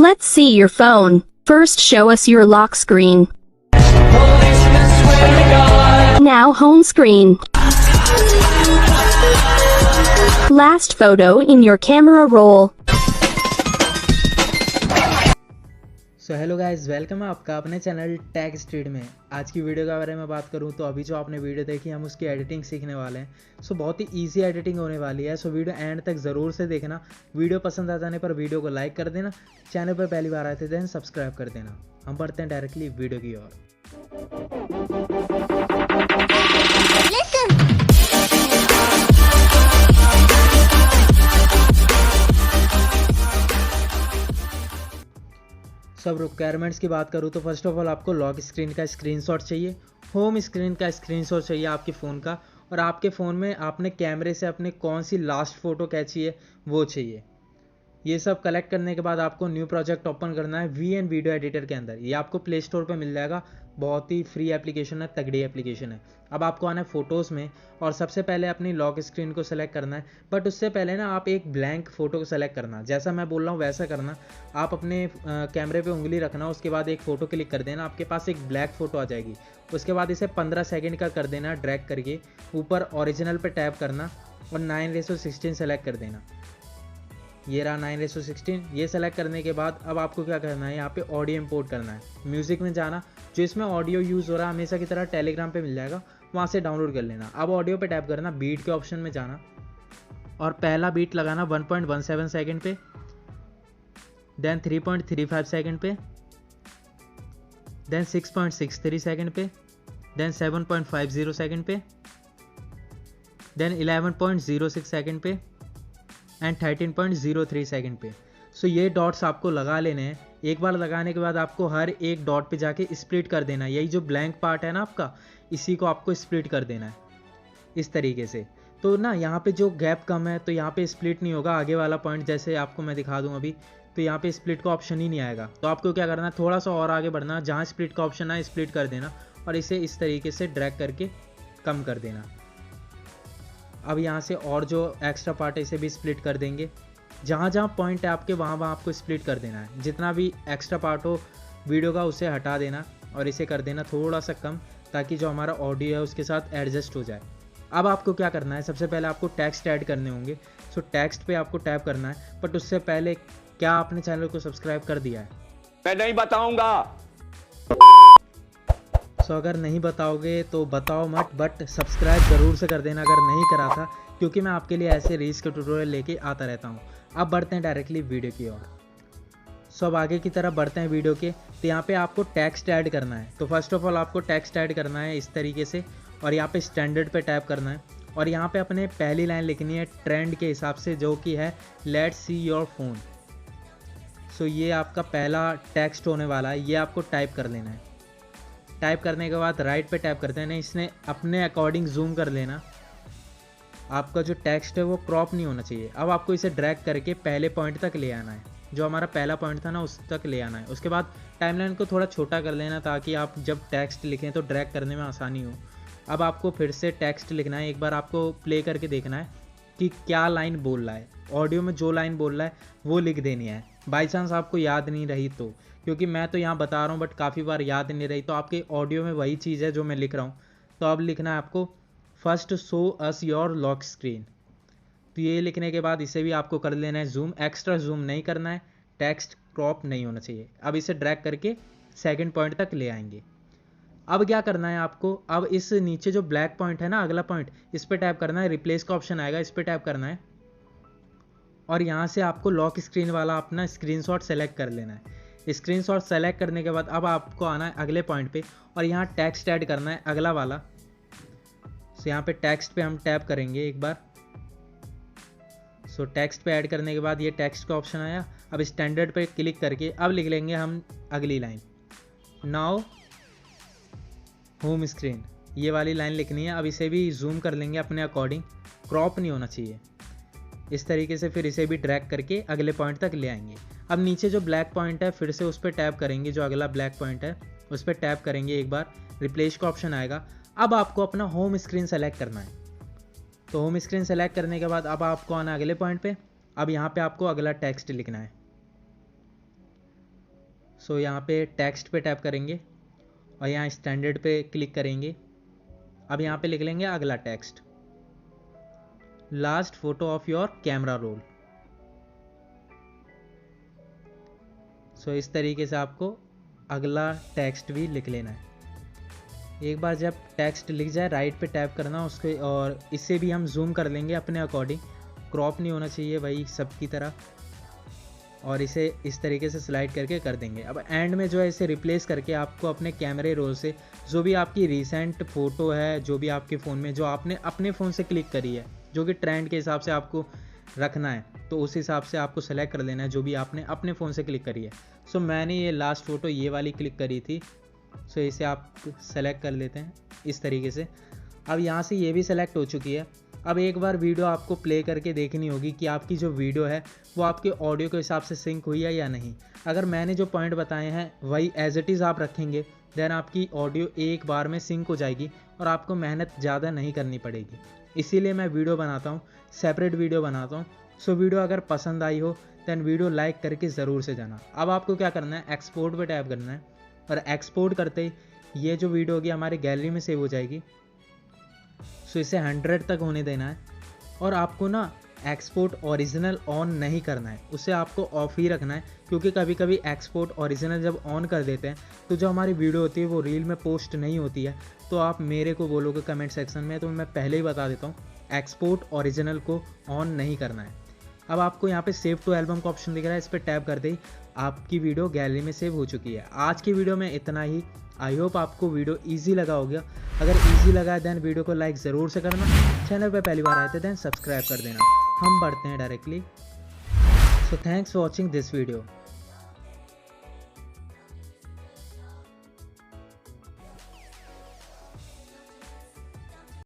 Let's see your phone. First show us your lock screen. Now home screen. Last photo in your camera roll. So hello guys, welcome है आपका अपने channel take street में। आज की video के बारे में बात करूं तो अभी जो आपने वीडियो देखी हम उसकी एडिटिंग सीखने वाले हैं। सो बहुत ही इजी एडिटिंग होने वाली है। सो वीडियो एंड तक ज़रूर से देखना। वीडियो पसंद आ जाने पर वीडियो को लाइक कर देना। चैनल पर पहली बार आए थे देन सब्सक्राइब कर देना। हम बढ़ते हैं डायरेक्टली वीडियो की ओर। सब रिक्वायरमेंट्स की बात करूँ तो फर्स्ट ऑफ ऑल आपको लॉक स्क्रीन का स्क्रीनशॉट चाहिए, होम स्क्रीन का स्क्रीनशॉट चाहिए आपके फ़ोन का, और आपके फ़ोन में आपने कैमरे से अपने कौन सी लास्ट फ़ोटो कैची है वो चाहिए। ये सब कलेक्ट करने के बाद आपको न्यू प्रोजेक्ट ओपन करना है VN वीडियो एडिटर के अंदर। ये आपको प्ले स्टोर पर मिल जाएगा। बहुत ही फ्री एप्लीकेशन है, तगड़ी एप्लीकेशन है। अब आपको आना है फ़ोटोज़ में और सबसे पहले अपनी लॉक स्क्रीन को सेलेक्ट करना है। बट उससे पहले ना आप एक ब्लैंक फ़ोटो को सेलेक्ट करना। जैसा मैं बोल रहा हूँ वैसा करना। आप अपने कैमरे पे उंगली रखना, उसके बाद एक फ़ोटो क्लिक कर देना। आपके पास एक ब्लैक फ़ोटो आ जाएगी। उसके बाद इसे 15 सेकेंड का कर देना ड्रैग करके। ऊपर ओरिजिनल पे टैप करना और 9:16 सेलेक्ट कर देना। ये रहा 9:16। ये सेलेक्ट करने के बाद अब आपको क्या करना है, यहाँ पे ऑडियो इंपोर्ट करना है। म्यूज़िक में जाना, जो इसमें ऑडियो यूज़ हो रहा है हमेशा की तरह टेलीग्राम पे मिल जाएगा, वहाँ से डाउनलोड कर लेना। अब ऑडियो पे टैप करना, बीट के ऑप्शन में जाना और पहला बीट लगाना 1.17 सेकेंड पे, देन 3.35 सेकेंड पे, देन 6.63 सेकेंड पे, देन 7.50 सेकेंड पे, देन 11.06 सेकेंड पे एंड 13.03 सेकेंड पे। सो ये डॉट्स आपको लगा लेने हैं। एक बार लगाने के बाद आपको हर एक डॉट पे जाके स्प्लिट कर देना है। यही जो ब्लैंक पार्ट है ना आपका, इसी को आपको स्प्लिट कर देना है इस तरीके से। तो ना यहाँ पे जो गैप कम है तो यहाँ पे स्प्लिट नहीं होगा। आगे वाला पॉइंट जैसे आपको मैं दिखा दूँ अभी, तो यहाँ पे स्प्लिट का ऑप्शन ही नहीं आएगा। तो आपको क्या करना है, थोड़ा सा और आगे बढ़ना, जहाँ स्प्लिट का ऑप्शन आए स्प्लिट कर देना और इसे इस तरीके से ड्रैग करके कम कर देना। अब यहाँ से और जो एक्स्ट्रा पार्ट है इसे भी स्प्लिट कर देंगे। जहाँ जहाँ पॉइंट है आपके वहाँ वहाँ आपको स्प्लिट कर देना है। जितना भी एक्स्ट्रा पार्ट हो वीडियो का उसे हटा देना और इसे कर देना थोड़ा सा कम, ताकि जो हमारा ऑडियो है उसके साथ एडजस्ट हो जाए। अब आपको क्या करना है, सबसे पहले आपको टेक्स्ट ऐड करने होंगे। सो टेक्स्ट पे आपको टैप करना है। बट उससे पहले क्या आपने चैनल को सब्सक्राइब कर दिया है? मैं नहीं बताऊंगा। सो अगर नहीं बताओगे तो बताओ मत, बट सब्सक्राइब ज़रूर से कर देना अगर नहीं करा था, क्योंकि मैं आपके लिए ऐसे रील्स के ट्यूटोरियल लेके आता रहता हूँ। अब बढ़ते हैं डायरेक्टली वीडियो की ओर। सो अब आगे की तरफ बढ़ते हैं वीडियो के। तो यहाँ पे आपको टेक्स्ट ऐड करना है। तो फर्स्ट ऑफ ऑल आपको टेक्स्ट ऐड करना है इस तरीके से, और यहाँ पे स्टैंडर्ड पे टैप करना है और यहाँ पे अपने पहली लाइन लिखनी है ट्रेंड के हिसाब से, जो कि है लेट्स सी योर फोन। सो ये आपका पहला टेक्स्ट होने वाला है, ये आपको टाइप कर लेना है। टाइप करने के बाद राइट पे टैप करते हैं ना, इसने अपने अकॉर्डिंग जूम कर लेना। आपका जो टेक्स्ट है वो क्रॉप नहीं होना चाहिए। अब आपको इसे ड्रैग करके पहले पॉइंट तक ले आना है, जो हमारा पहला पॉइंट था ना उस तक ले आना है। उसके बाद टाइमलाइन को थोड़ा छोटा कर लेना, ताकि आप जब टेक्स्ट लिखें तो ड्रैग करने में आसानी हो। अब आपको फिर से टेक्स्ट लिखना है। एक बार आपको प्ले करके देखना है कि क्या लाइन बोल रहा है। ऑडियो में जो लाइन बोल रहा है वो लिख देनी है। बाई चांस आपको याद नहीं रही तो, क्योंकि मैं तो यहाँ बता रहा हूँ बट काफ़ी बार याद नहीं रही, तो आपके ऑडियो में वही चीज़ है जो मैं लिख रहा हूँ। तो अब लिखना है आपको first show us your lock screen. तो ये लिखने के बाद इसे भी आपको कर लेना है जूम। एक्स्ट्रा जूम नहीं करना है, टेक्स्ट क्रॉप नहीं होना चाहिए। अब इसे ड्रैग करके सेकंड पॉइंट तक ले आएंगे। अब क्या करना है आपको, अब इस नीचे जो ब्लैक पॉइंट है ना, अगला पॉइंट, इस पर टैप करना है। रिप्लेस का ऑप्शन आएगा, इस पर टैप करना है और यहाँ से आपको लॉक स्क्रीन वाला अपना स्क्रीनशॉट सेलेक्ट कर लेना है। स्क्रीनशॉट सेलेक्ट करने के बाद अब आपको आना है अगले पॉइंट पे और यहाँ टेक्स्ट ऐड करना है अगला वाला। सो यहाँ पे टेक्स्ट पे हम टैप करेंगे एक बार। सो टेक्स्ट पे ऐड करने के बाद ये टेक्स्ट का ऑप्शन आया। अब स्टैंडर्ड पे क्लिक करके अब लिख लेंगे हम अगली लाइन, नाउ होम स्क्रीन। ये वाली लाइन लिखनी है। अब इसे भी जूम कर लेंगे अपने अकॉर्डिंग, क्रॉप नहीं होना चाहिए। इस तरीके से फिर इसे भी ड्रैग करके अगले पॉइंट तक ले आएंगे। अब नीचे जो ब्लैक पॉइंट है फिर से उस पर टैप करेंगे, जो अगला ब्लैक पॉइंट है उस पर टैप करेंगे एक बार। रिप्लेस का ऑप्शन आएगा। अब आपको अपना होम स्क्रीन सेलेक्ट करना है। तो होम स्क्रीन सेलेक्ट करने के बाद अब आपको आना अगले पॉइंट पे। अब यहाँ पे आपको अगला टेक्स्ट लिखना है। सो यहाँ पे टेक्स्ट पे टैप करेंगे और यहाँ स्टैंडर्ड पे क्लिक करेंगे। अब यहाँ पे लिख लेंगे अगला text, last photo of your camera roll. So इस तरीके से आपको अगला टेक्स्ट भी लिख लेना है। एक बार जब टेक्स्ट लिख जाए राइट पे टैप करना उसके, और इससे भी हम जूम कर लेंगे अपने अकॉर्डिंग, क्रॉप नहीं होना चाहिए भाई सबकी तरह, और इसे इस तरीके से स्लाइड करके कर देंगे। अब एंड में जो है इसे रिप्लेस करके आपको अपने कैमरे रोल से जो भी आपकी रिसेंट फ़ोटो है, जो भी आपके फ़ोन में जो आपने अपने फ़ोन से क्लिक करी है, जो कि ट्रेंड के हिसाब से आपको रखना है, तो उस हिसाब से आपको सेलेक्ट कर लेना है जो भी आपने अपने फ़ोन से क्लिक करी है। सो मैंने ये लास्ट फ़ोटो ये वाली क्लिक करी थी, सो इसे आप सेलेक्ट कर लेते हैं इस तरीके से। अब यहाँ से ये भी सेलेक्ट हो चुकी है। अब एक बार वीडियो आपको प्ले करके देखनी होगी कि आपकी जो वीडियो है वो आपके ऑडियो के हिसाब से सिंक हुई है या नहीं। अगर मैंने जो पॉइंट बताए हैं वही एज इट इज़ आप रखेंगे, देन आपकी ऑडियो एक बार में सिंक हो जाएगी और आपको मेहनत ज़्यादा नहीं करनी पड़ेगी। इसीलिए मैं वीडियो बनाता हूँ, सेपरेट वीडियो बनाता हूँ। सो वीडियो अगर पसंद आई हो दैन वीडियो लाइक करके ज़रूर से जाना। अब आपको क्या करना है, एक्सपोर्ट पे टैप करना है, और एक्सपोर्ट करते ही ये जो वीडियो होगी हमारी गैलरी में सेव हो जाएगी। सो इसे 100 तक होने देना है, और आपको ना एक्सपोर्ट ओरिजिनल ऑन नहीं करना है, उसे आपको ऑफ ही रखना है, क्योंकि कभी कभी एक्सपोर्ट ओरिजिनल जब ऑन कर देते हैं तो जो हमारी वीडियो होती है वो रील में पोस्ट नहीं होती है। तो आप मेरे को बोलोगे कमेंट सेक्शन में, तो मैं पहले ही बता देता हूँ, एक्सपोर्ट ओरिजिनल को ऑन नहीं करना है। अब आपको यहाँ पे सेव टू एल्बम का ऑप्शन दिख रहा है, इस पर टैप कर दे, आपकी वीडियो गैलरी में सेव हो चुकी है। आज की वीडियो में इतना ही। आई होप आपको वीडियो इजी लगा होगा। अगर इजी लगा है देन वीडियो को लाइक ज़रूर से करना, चैनल पे पहली बार आए थे देन सब्सक्राइब कर देना। हम बढ़ते हैं directly. So thanks for watching this video.